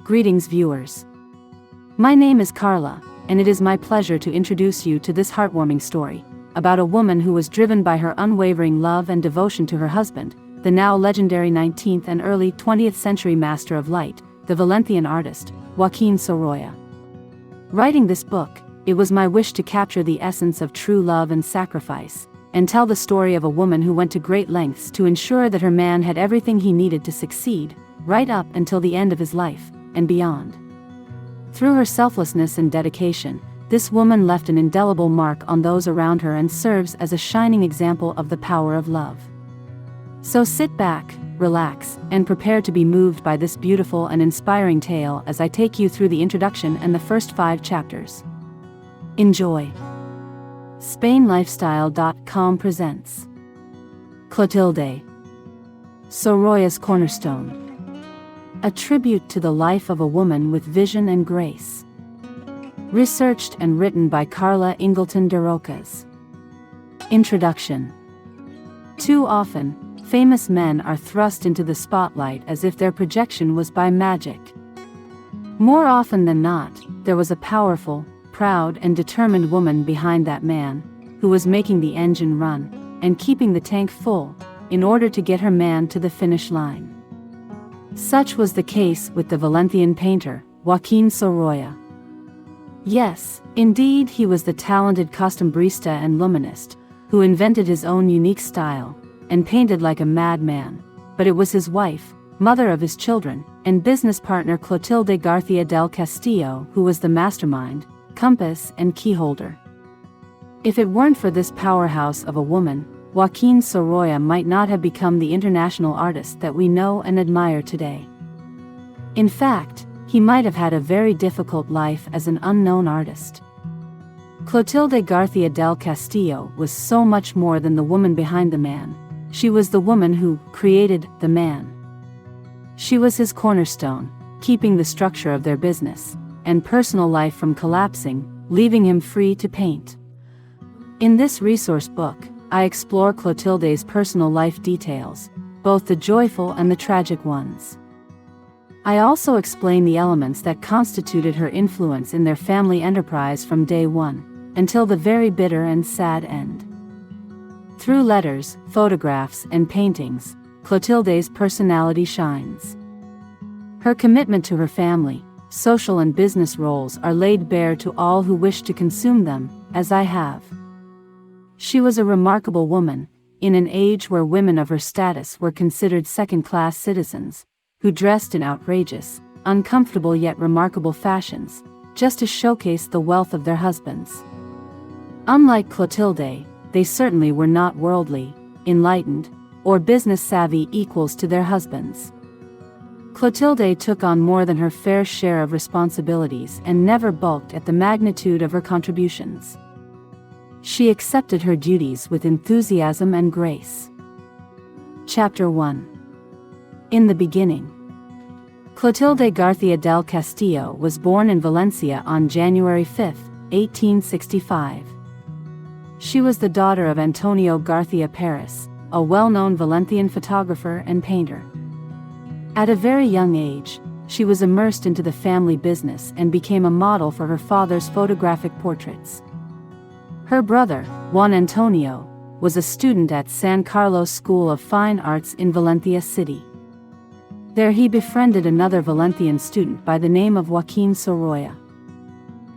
Greetings, viewers. My name is Carla, and it is my pleasure to introduce you to this heartwarming story about a woman who was driven by her unwavering love and devotion to her husband, the now legendary 19th and early 20th century master of light, the Valencian artist, Joaquín Sorolla. Writing this book, it was my wish to capture the essence of true love and sacrifice, and tell the story of a woman who went to great lengths to ensure that her man had everything he needed to succeed, right up until the end of his life, and beyond. Through her selflessness and dedication, this woman left an indelible mark on those around her and serves as a shining example of the power of love. So sit back, relax, and prepare to be moved by this beautiful and inspiring tale as I take you through the introduction and the first 5 chapters. Enjoy. SpainLifestyle.com presents CLOTILDE, Sorolla's Cornerstone. A tribute to the life of a woman with vision and grace. Researched and written by Carla Ingleton de Rocas. Introduction. Too often, famous men are thrust into the spotlight as if their projection was by magic. More often than not, there was a powerful, proud and determined woman behind that man, who was making the engine run, and keeping the tank full, in order to get her man to the finish line. Such was the case with the Valencian painter, Joaquín Sorolla. Yes, indeed he was the talented costumbrista and luminist, who invented his own unique style, and painted like a madman, but it was his wife, mother of his children, and business partner Clotilde García del Castillo who was the mastermind, compass and keyholder. If it weren't for this powerhouse of a woman, Joaquín Sorolla might not have become the international artist that we know and admire today. In fact, he might have had a very difficult life as an unknown artist. Clotilde García del Castillo was so much more than the woman behind the man. She was the woman who created the man. She was his cornerstone, keeping the structure of their business and personal life from collapsing, leaving him free to paint. In this resource book, I explore Clotilde's personal life details, both the joyful and the tragic ones. I also explain the elements that constituted her influence in their family enterprise from day one, until the very bitter and sad end. Through letters, photographs, and paintings, Clotilde's personality shines. Her commitment to her family, social and business roles are laid bare to all who wish to consume them, as I have. She was a remarkable woman, in an age where women of her status were considered second-class citizens, who dressed in outrageous, uncomfortable yet remarkable fashions, just to showcase the wealth of their husbands. Unlike Clotilde, they certainly were not worldly, enlightened, or business-savvy equals to their husbands. Clotilde took on more than her fair share of responsibilities and never balked at the magnitude of her contributions. She accepted her duties with enthusiasm and grace. Chapter 1. In the beginning. Clotilde García del Castillo was born in Valencia on January 5, 1865. She was the daughter of Antonio García Pérez, a well-known Valencian photographer and painter. At a very young age, she was immersed into the family business and became a model for her father's photographic portraits. Her brother, Juan Antonio, was a student at San Carlos School of Fine Arts in Valencia City. There he befriended another Valencian student by the name of Joaquín Sorolla.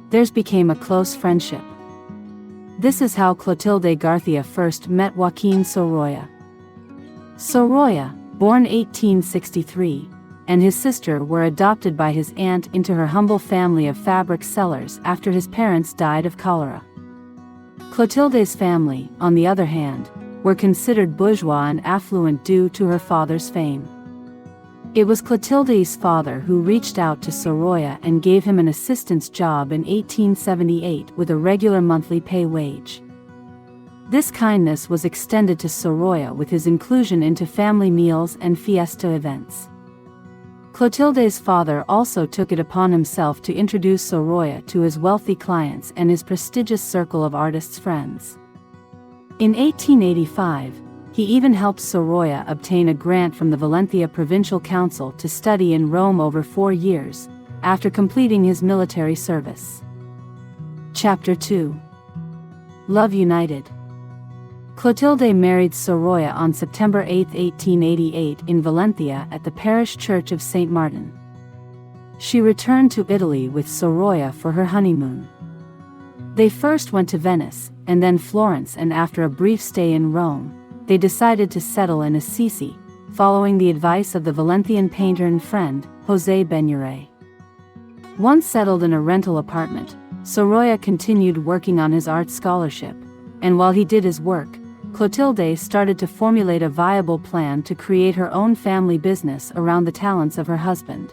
Theirs became a close friendship. This is how Clotilde García first met Joaquín Sorolla. Sorolla, born 1863, and his sister were adopted by his aunt into her humble family of fabric sellers after his parents died of cholera. Clotilde's family, on the other hand, were considered bourgeois and affluent due to her father's fame. It was Clotilde's father who reached out to Sorolla and gave him an assistant's job in 1878 with a regular monthly pay wage. This kindness was extended to Sorolla with his inclusion into family meals and fiesta events. Clotilde's father also took it upon himself to introduce Sorolla to his wealthy clients and his prestigious circle of artists' friends. In 1885, he even helped Sorolla obtain a grant from the Valencia Provincial Council to study in Rome over 4 years, after completing his military service. Chapter 2. Love United. Clotilde married Sorolla on September 8, 1888 in Valencia at the parish church of St. Martin. She returned to Italy with Sorolla for her honeymoon. They first went to Venice, and then Florence, and after a brief stay in Rome, they decided to settle in Assisi, following the advice of the Valencian painter and friend, José Beñuret. Once settled in a rental apartment, Sorolla continued working on his art scholarship, and while he did his work, Clotilde started to formulate a viable plan to create her own family business around the talents of her husband.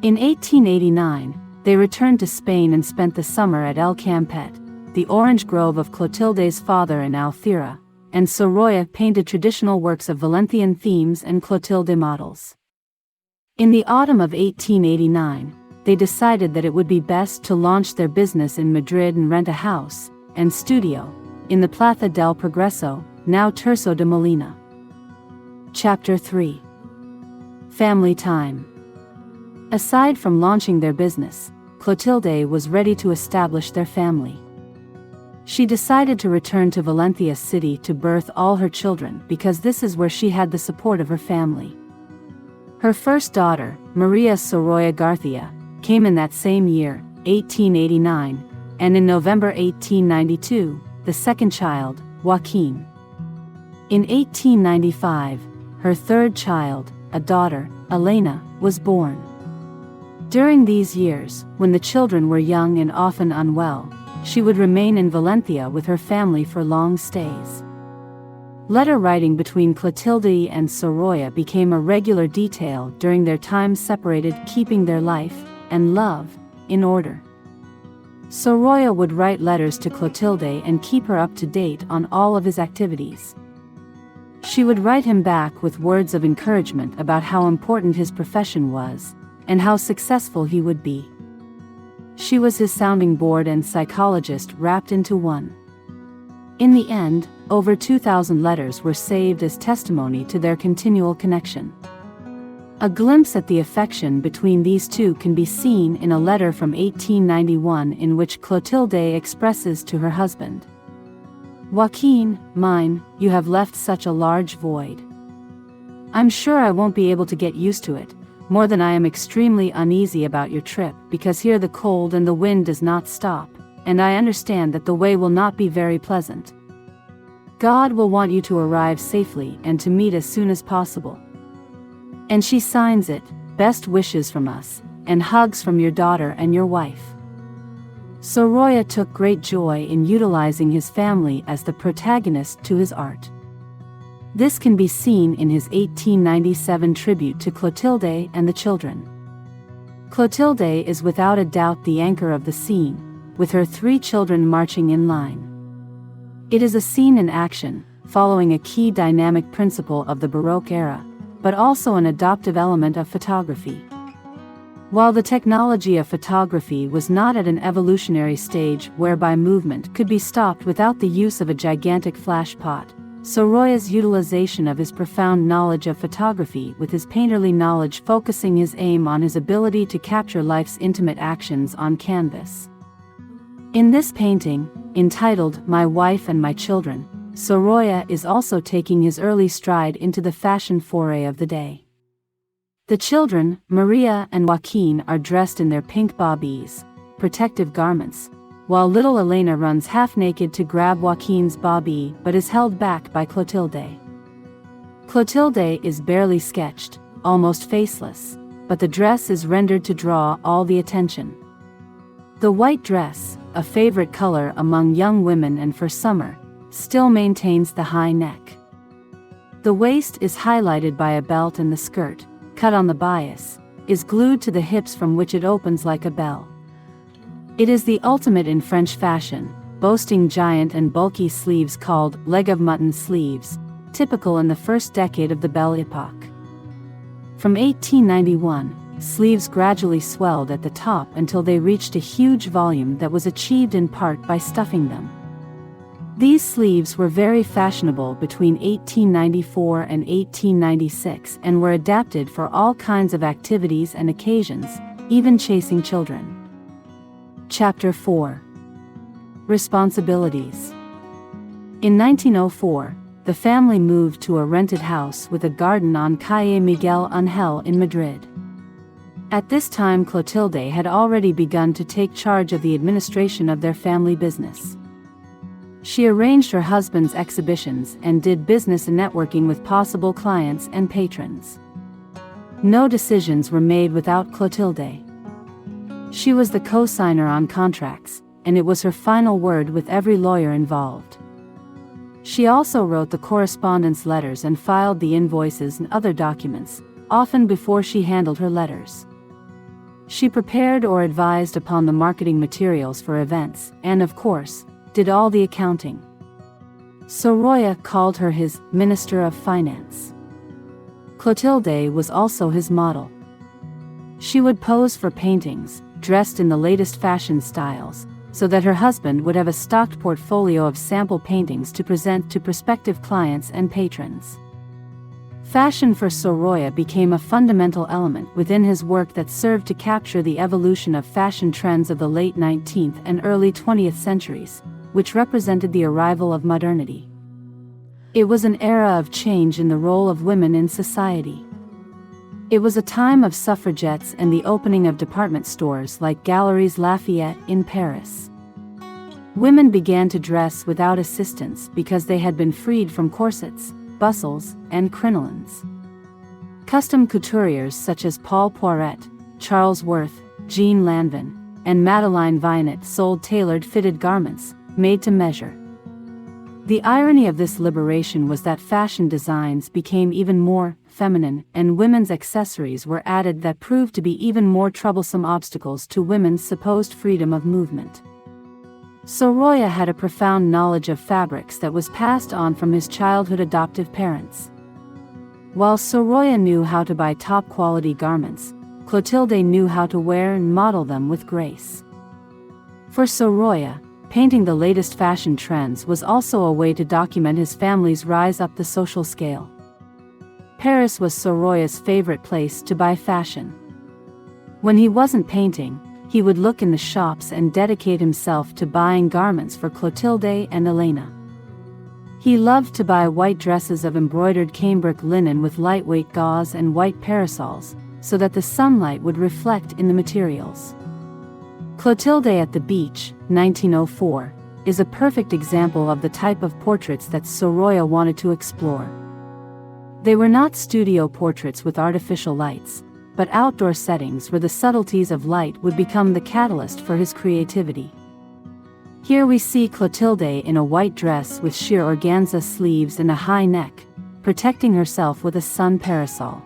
In 1889, they returned to Spain and spent the summer at El Campet, the orange grove of Clotilde's father in Alfira, and Sorolla painted traditional works of Valencian themes and Clotilde models. In the autumn of 1889, they decided that it would be best to launch their business in Madrid and rent a house and studio in the Plaza del Progreso, now Tirso de Molina. Chapter 3. Family time. Aside from launching their business, Clotilde was ready to establish their family. She decided to return to Valencia City to birth all her children because this is where she had the support of her family. Her first daughter, Maria Sorolla García, came in that same year, 1889, and in November 1892, the second child, Joaquín. In 1895, her third child, a daughter, Elena, was born. During these years, when the children were young and often unwell, she would remain in Valencia with her family for long stays. Letter writing between Clotilde and Sorolla became a regular detail during their time separated, keeping their life and love in order. Sorolla would write letters to Clotilde and keep her up to date on all of his activities. She would write him back with words of encouragement about how important his profession was and how successful he would be. She was his sounding board and psychologist wrapped into one. In the end, over 2,000 letters were saved as testimony to their continual connection. A glimpse at the affection between these two can be seen in a letter from 1891 in which Clotilde expresses to her husband, "Joaquín, mine, you have left such a large void. I'm sure I won't be able to get used to it, more than I am extremely uneasy about your trip because here the cold and the wind does not stop, and I understand that the way will not be very pleasant. God will want you to arrive safely and to meet as soon as possible." And she signs it, "Best wishes from us, and hugs from your daughter and your wife." Sorolla took great joy in utilizing his family as the protagonist to his art. This can be seen in his 1897 tribute to Clotilde and the children. Clotilde is without a doubt the anchor of the scene, with her 3 children marching in line. It is a scene in action, following a key dynamic principle of the Baroque era, but also an adoptive element of photography. While the technology of photography was not at an evolutionary stage whereby movement could be stopped without the use of a gigantic flash pot, Sorolla's utilization of his profound knowledge of photography with his painterly knowledge focusing his aim on his ability to capture life's intimate actions on canvas. In this painting, entitled My Wife and My Children, Sorolla is also taking his early stride into the fashion foray of the day. The children, Maria and Joaquín, are dressed in their pink bobbies, protective garments, while little Elena runs half-naked to grab Joaquín's bobbie but is held back by Clotilde. Clotilde is barely sketched, almost faceless, but the dress is rendered to draw all the attention. The white dress, a favorite color among young women and for summer, still maintains the high neck. The waist is highlighted by a belt and the skirt, cut on the bias, is glued to the hips from which it opens like a bell. It is the ultimate in French fashion, boasting giant and bulky sleeves called leg of mutton sleeves, typical in the first decade of the Belle Époque. From 1891, sleeves gradually swelled at the top until they reached a huge volume that was achieved in part by stuffing them. These sleeves were very fashionable between 1894 and 1896 and were adapted for all kinds of activities and occasions, even chasing children. Chapter 4. Responsibilities. In 1904, the family moved to a rented house with a garden on Calle Miguel Ángel in Madrid. At this time, Clotilde had already begun to take charge of the administration of their family business. She arranged her husband's exhibitions and did business and networking with possible clients and patrons. No decisions were made without Clotilde. She was the co-signer on contracts, and it was her final word with every lawyer involved. She also wrote the correspondence letters and filed the invoices and other documents, often before she handled her letters. She prepared or advised upon the marketing materials for events, and of course, did all the accounting. Sorolla called her his Minister of Finance. Clotilde was also his model. She would pose for paintings, dressed in the latest fashion styles, so that her husband would have a stocked portfolio of sample paintings to present to prospective clients and patrons. Fashion for Sorolla became a fundamental element within his work that served to capture the evolution of fashion trends of the late 19th and early 20th centuries, which represented the arrival of modernity. It was an era of change in the role of women in society. It was a time of suffragettes and the opening of department stores like Galeries Lafayette in Paris. Women began to dress without assistance because they had been freed from corsets, bustles, and crinolines. Custom couturiers such as Paul Poiret, Charles Worth, Jean Lanvin, and Madeleine Vinet sold tailored fitted garments, made to measure. The irony of this liberation was that fashion designs became even more feminine, and women's accessories were added that proved to be even more troublesome obstacles to women's supposed freedom of movement. Sorolla had a profound knowledge of fabrics that was passed on from his childhood adoptive parents. While Sorolla knew how to buy top-quality garments, Clotilde knew how to wear and model them with grace. For Sorolla, painting the latest fashion trends was also a way to document his family's rise up the social scale. Paris was Sorolla's favorite place to buy fashion. When he wasn't painting, he would look in the shops and dedicate himself to buying garments for Clotilde and Elena. He loved to buy white dresses of embroidered cambric linen with lightweight gauze and white parasols, so that the sunlight would reflect in the materials. Clotilde at the Beach, 1904, is a perfect example of the type of portraits that Sorolla wanted to explore. They were not studio portraits with artificial lights, but outdoor settings where the subtleties of light would become the catalyst for his creativity. Here we see Clotilde in a white dress with sheer organza sleeves and a high neck, protecting herself with a sun parasol.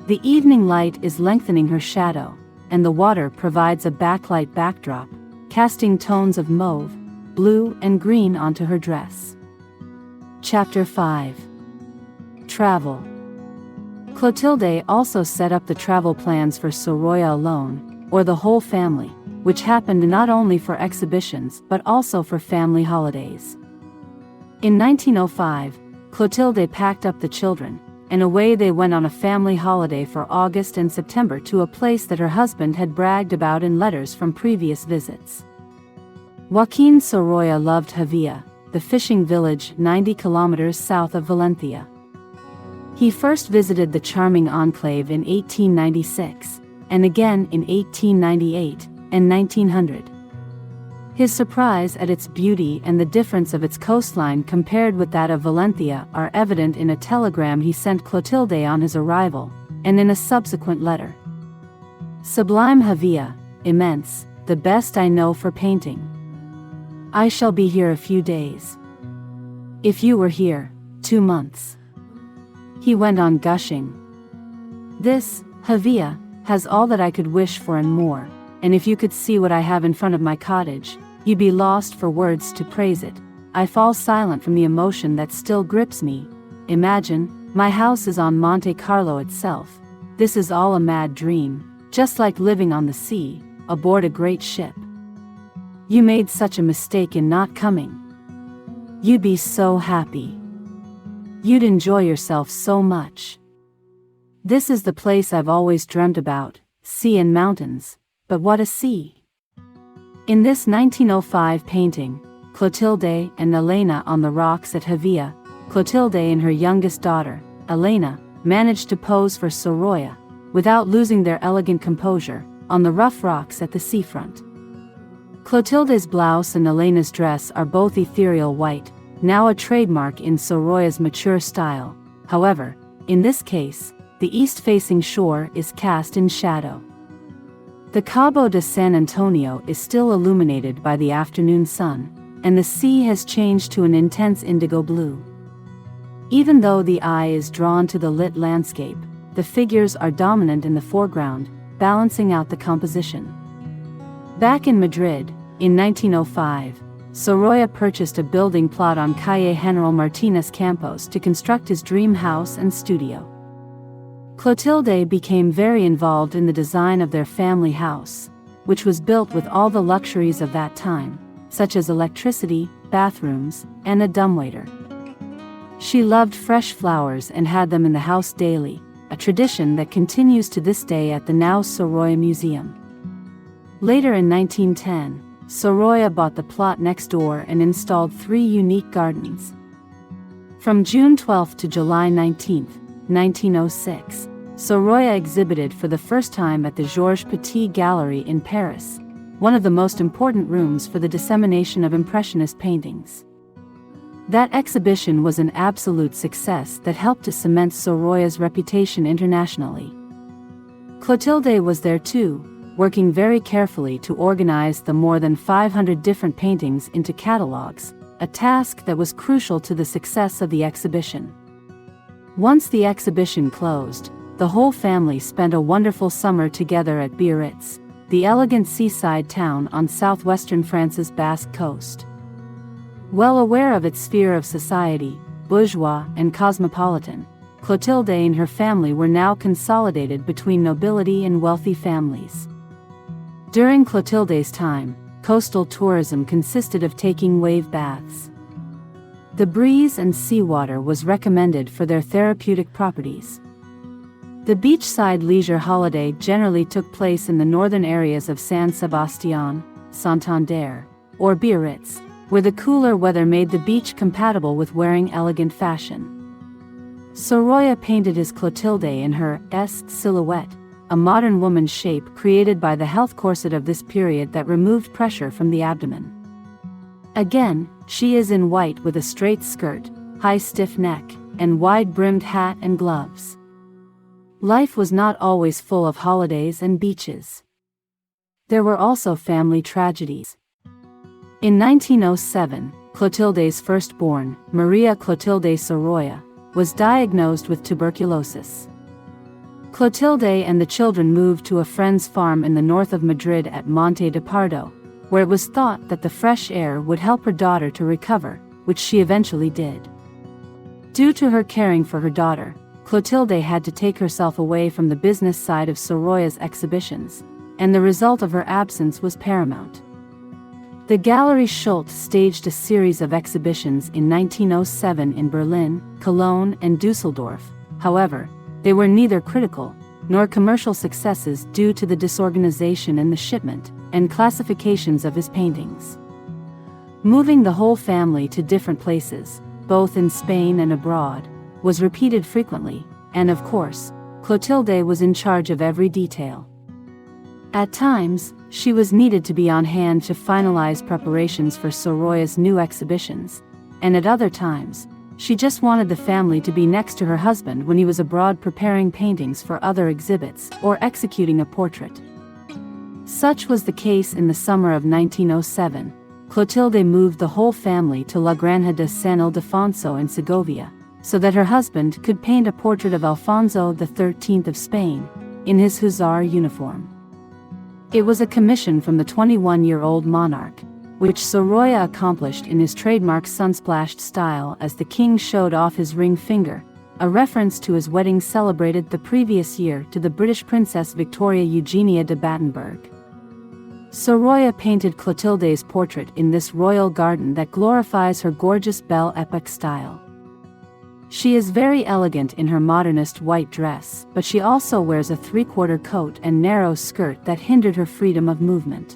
The evening light is lengthening her shadow, and the water provides a backlight backdrop, casting tones of mauve, blue, and green onto her dress. Chapter 5. Travel. Clotilde also set up the travel plans for Sorolla alone, or the whole family, which happened not only for exhibitions but also for family holidays. In 1905, Clotilde packed up the children, and away they went on a family holiday for August and September to a place that her husband had bragged about in letters from previous visits. Joaquín Sorolla loved Javilla, the fishing village 90 kilometers south of Valencia. He first visited the charming enclave in 1896, and again in 1898 and 1900. His surprise at its beauty and the difference of its coastline compared with that of Valencia are evident in a telegram he sent Clotilde on his arrival, and in a subsequent letter. Sublime Javilla, immense, the best I know for painting. I shall be here a few days. If you were here, 2 months. He went on gushing. This, Javilla, has all that I could wish for and more, and if you could see what I have in front of my cottage, you'd be lost for words to praise it. I fall silent from the emotion that still grips me. Imagine, my house is on Monte Carlo itself. This is all a mad dream, just like living on the sea, aboard a great ship. You made such a mistake in not coming. You'd be so happy. You'd enjoy yourself so much. This is the place I've always dreamt about, sea and mountains, but what a sea! In this 1905 painting, Clotilde and Elena on the rocks at Havia, Clotilde and her youngest daughter, Elena, managed to pose for Sorolla, without losing their elegant composure, on the rough rocks at the seafront. Clotilde's blouse and Elena's dress are both ethereal white, now a trademark in Sorolla's mature style. However, in this case, the east-facing shore is cast in shadow. The Cabo de San Antonio is still illuminated by the afternoon sun, and the sea has changed to an intense indigo blue. Even though the eye is drawn to the lit landscape, the figures are dominant in the foreground, balancing out the composition. Back in Madrid, in 1905, Sorolla purchased a building plot on Calle General Martínez Campos to construct his dream house and studio. Clotilde became very involved in the design of their family house, which was built with all the luxuries of that time, such as electricity, bathrooms, and a dumbwaiter. She loved fresh flowers and had them in the house daily, a tradition that continues to this day at the now Sorolla Museum. Later in 1910, Sorolla bought the plot next door and installed 3 unique gardens. From June 12 to July 19, 1906, Sorolla exhibited for the first time at the Georges Petit Gallery in Paris, one of the most important rooms for the dissemination of Impressionist paintings. That exhibition was an absolute success that helped to cement Sorolla's reputation internationally. Clotilde was there too, working very carefully to organize the more than 500 different paintings into catalogs, a task that was crucial to the success of the exhibition. Once the exhibition closed, the whole family spent a wonderful summer together at Biarritz, the elegant seaside town on southwestern France's Basque coast. Well aware of its sphere of society, bourgeois and cosmopolitan, Clotilde and her family were now consolidated between nobility and wealthy families. During Clotilde's time, coastal tourism consisted of taking wave baths. The breeze and seawater was recommended for their therapeutic properties. The beachside leisure holiday generally took place in the northern areas of San Sebastián, Santander, or Biarritz, where the cooler weather made the beach compatible with wearing elegant fashion. Sorolla painted his Clotilde in her silhouette, a modern woman's shape created by the health corset of this period that removed pressure from the abdomen. Again, she is in white with a straight skirt, high stiff neck, and wide-brimmed hat and gloves. Life was not always full of holidays and beaches. There were also family tragedies. In 1907, Clotilde's firstborn, Maria Clotilde Sorolla, was diagnosed with tuberculosis. Clotilde and the children moved to a friend's farm in the north of Madrid at Monte de Pardo, where it was thought that the fresh air would help her daughter to recover, which she eventually did. Due to her caring for her daughter, Clotilde had to take herself away from the business side of Sorolla's exhibitions, and the result of her absence was paramount. The Gallery Schultz staged a series of exhibitions in 1907 in Berlin, Cologne, and Dusseldorf. However, they were neither critical nor commercial successes due to the disorganization in the shipment and classifications of his paintings. Moving the whole family to different places, both in Spain and abroad, was repeated frequently, and of course, Clotilde was in charge of every detail. At times, she was needed to be on hand to finalize preparations for Sorolla's new exhibitions, and at other times, she just wanted the family to be next to her husband when he was abroad preparing paintings for other exhibits or executing a portrait. Such was the case in the summer of 1907. Clotilde moved the whole family to La Granja de San Ildefonso in Segovia, so that her husband could paint a portrait of Alfonso XIII of Spain, in his hussar uniform. It was a commission from the 21-year-old monarch, which Sorolla accomplished in his trademark sunsplashed style as the king showed off his ring finger, a reference to his wedding celebrated the previous year to the British Princess Victoria Eugenia de Battenberg. Sorolla painted Clotilde's portrait in this royal garden that glorifies her gorgeous Belle Epoque style. She is very elegant in her modernist white dress, but she also wears a three-quarter coat and narrow skirt that hindered her freedom of movement.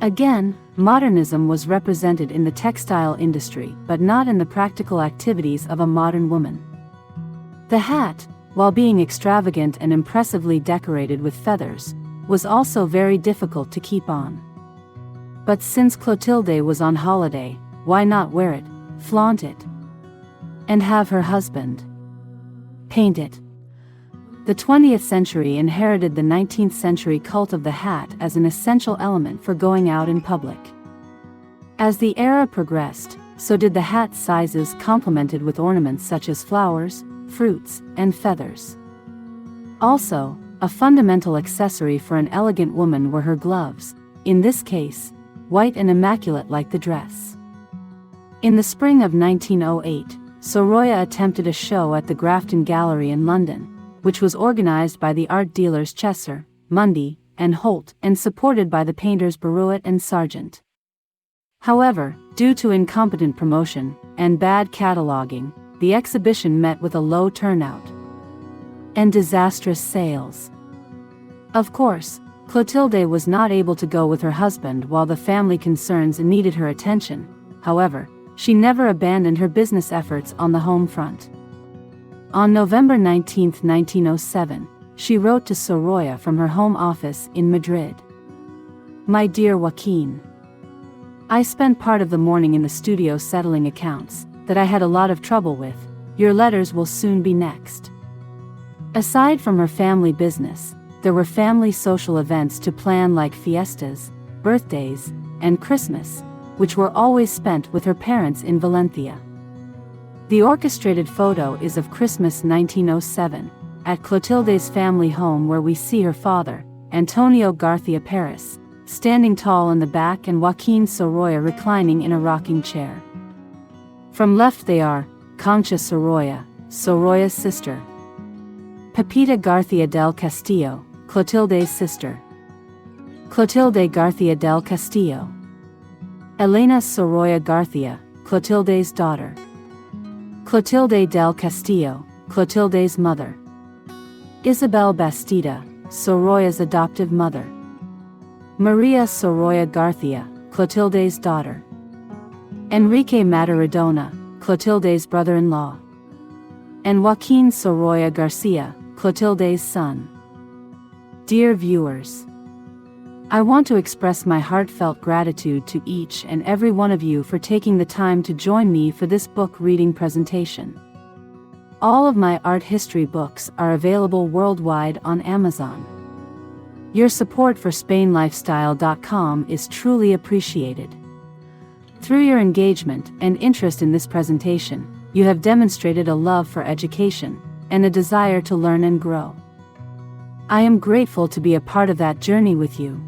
Again, modernism was represented in the textile industry, but not in the practical activities of a modern woman. The hat, while being extravagant and impressively decorated with feathers, was also very difficult to keep on. But since Clotilde was on holiday, why not wear it, flaunt it, and have her husband paint it? The 20th century inherited the 19th century cult of the hat as an essential element for going out in public. As the era progressed, so did the hat sizes complemented with ornaments such as flowers, fruits, and feathers. Also, a fundamental accessory for an elegant woman were her gloves, in this case, white and immaculate like the dress. In the spring of 1908, Sorolla attempted a show at the Grafton Gallery in London, which was organized by the art dealers Chesser, Mundy, and Holt and supported by the painters Beruat and Sargent. However, due to incompetent promotion and bad cataloging, the exhibition met with a low turnout and disastrous sales. Of course, Clotilde was not able to go with her husband while the family concerns needed her attention. However, she never abandoned her business efforts on the home front. On November 19, 1907, she wrote to Sorolla from her home office in Madrid. My dear Joaquín, I spent part of the morning in the studio settling accounts that I had a lot of trouble with. Your letters will soon be next. Aside from her family business, there were family social events to plan like fiestas, birthdays, and Christmas, which were always spent with her parents in Valencia. The orchestrated photo is of Christmas 1907, at Clotilde's family home where we see her father, Antonio García Paris, standing tall in the back and Joaquín Sorolla reclining in a rocking chair. From left they are, Concha Sorolla, Sorolla's sister; Pepita García del Castillo, Clotilde's sister; Clotilde García del Castillo; Elena Sorolla García, Clotilde's daughter; Clotilde del Castillo, Clotilde's mother; Isabel Bastida, Sorolla's adoptive mother; Maria Sorolla García, Clotilde's daughter; Enrique Matarragona, Clotilde's brother-in-law; and Joaquín Sorolla García, Clotilde's son. Dear viewers, I want to express my heartfelt gratitude to each and every one of you for taking the time to join me for this book reading presentation. All of my art history books are available worldwide on Amazon. Your support for SpainLifestyle.com is truly appreciated. Through your engagement and interest in this presentation, you have demonstrated a love for education and a desire to learn and grow. I am grateful to be a part of that journey with you.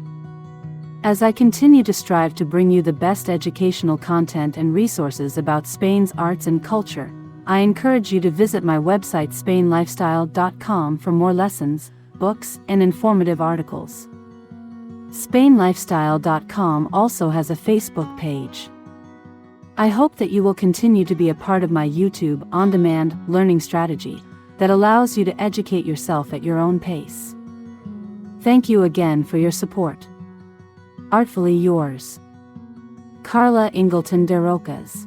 As I continue to strive to bring you the best educational content and resources about Spain's arts and culture, I encourage you to visit my website SpainLifestyle.com for more lessons, books, and informative articles. SpainLifestyle.com also has a Facebook page. I hope that you will continue to be a part of my YouTube on-demand learning strategy that allows you to educate yourself at your own pace. Thank you again for your support. Artfully yours, Carla Ingleton de Rocas.